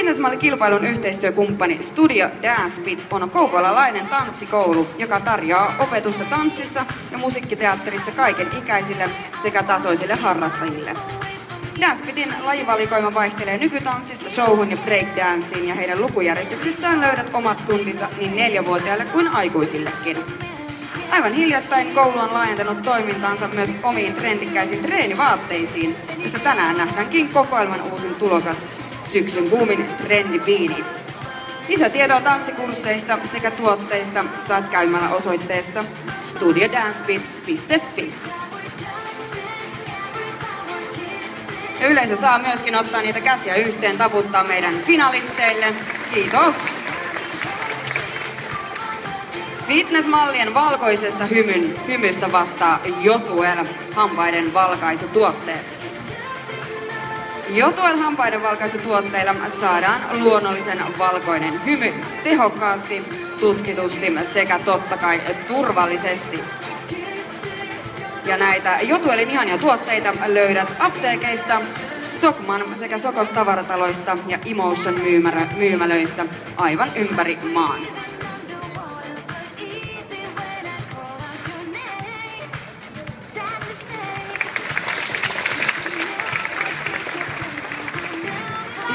Fitnessmalli-kilpailun yhteistyökumppani Studio Dance Beat on kouvolalainen tanssikoulu, joka tarjoaa opetusta tanssissa ja musiikkiteatterissa kaiken ikäisille sekä tasoisille harrastajille. Dance Beatin lajivalikoima vaihtelee nykytanssista showhun ja breakdanceen, ja heidän lukujärjestyksistään löydät omat tuntinsa niin 4-vuotiaille kuin aikuisillekin. Aivan hiljattain koulu on laajentanut toimintaansa myös omiin trendikkäisiin treenivaatteisiin, jossa tänään nähdäänkin kokoelman uusin tulokas, syksyn boomin trendibiini. Lisätietoa tanssikursseista sekä tuotteista saat käymällä osoitteessa studiodancebeat.fi. Ja yleisö saa myöskin ottaa niitä käsiä yhteen, taputtaa meidän finalisteille. Kiitos! Fitnessmallien valkoisesta hymystä vastaa Jotuel hampaiden valkaisutuotteet. Jotuel hampaiden valkaisutuotteilla saadaan luonnollisen valkoinen hymy tehokkaasti, tutkitusti sekä totta kai turvallisesti. Ja näitä Jotuelin ihania tuotteita löydät apteekeista, Stockmann sekä Sokos tavarataloista ja Emotion myymälöistä aivan ympäri maan.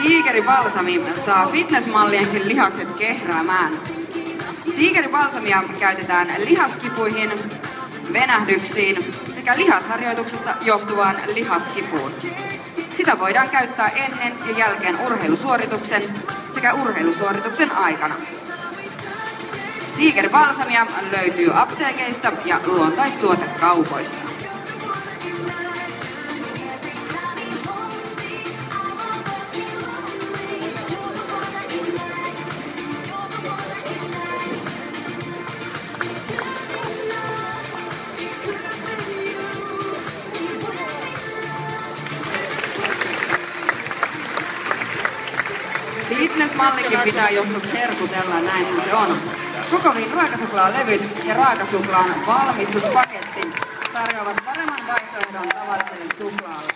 Tiikeribalsami saa fitnessmallienkin lihakset kehräämään. Tiikeribalsamia käytetään lihaskipuihin, venähdyksiin sekä lihasharjoituksesta johtuvaan lihaskipuun. Sitä voidaan käyttää ennen ja jälkeen urheilusuorituksen sekä urheilusuorituksen aikana. Tiikeribalsamia löytyy apteekeista ja luontaistuotekaupoista. Fitnessmallikin pitää joskus herkutella, näin se on. Kokoviin raakasuklaalevyt ja raakasuklaan valmistuspaketti tarjoavat paremman vaihtoehdon tavalliselle suklaalle.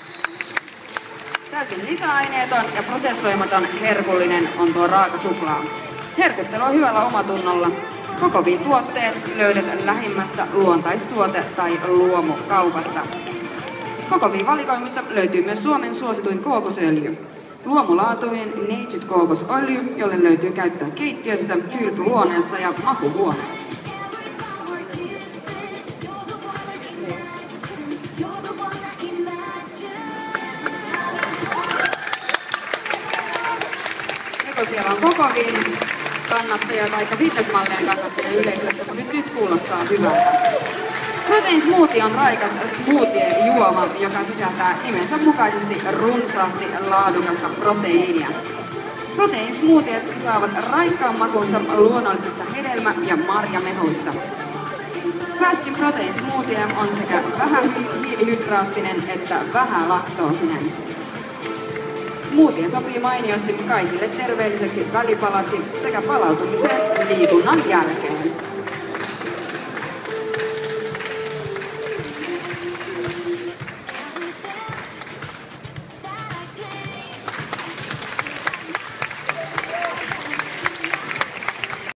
Täysin lisäaineeton ja prosessoimaton herkullinen on tuo raakasuklaa. Herkuttelua hyvällä omatunnolla. Kokoviin tuotteet löydät lähimmästä luontaistuote- tai luomukaupasta. Kokoviin valikoimista löytyy myös Suomen suosituin kookosöljy. Luomulaatuinen Naked kookosöljy, jolle löytyy käyttöön keittiössä, kylpyhuoneessa ja makuhuoneessa. Joko siellä on Kokoviin kannattajia tai fitnessmallien kannattajia yleisössä, kun nyt kuulostaa hyvältä. Protein smoothie on raikas smoothie-juoma, joka sisältää nimensä mukaisesti runsaasti laadukasta proteiinia. Protein smoothiet saavat raikkaan makunsa luonnollisesta hedelmä- ja marjamehuista. Fastin protein smoothie on sekä vähän hiilihydraattinen että vähälaktoosinen. Smoothie sopii mainiosti kaikille terveelliseksi välipalaksi sekä palautumiseen liikunnan jälkeen.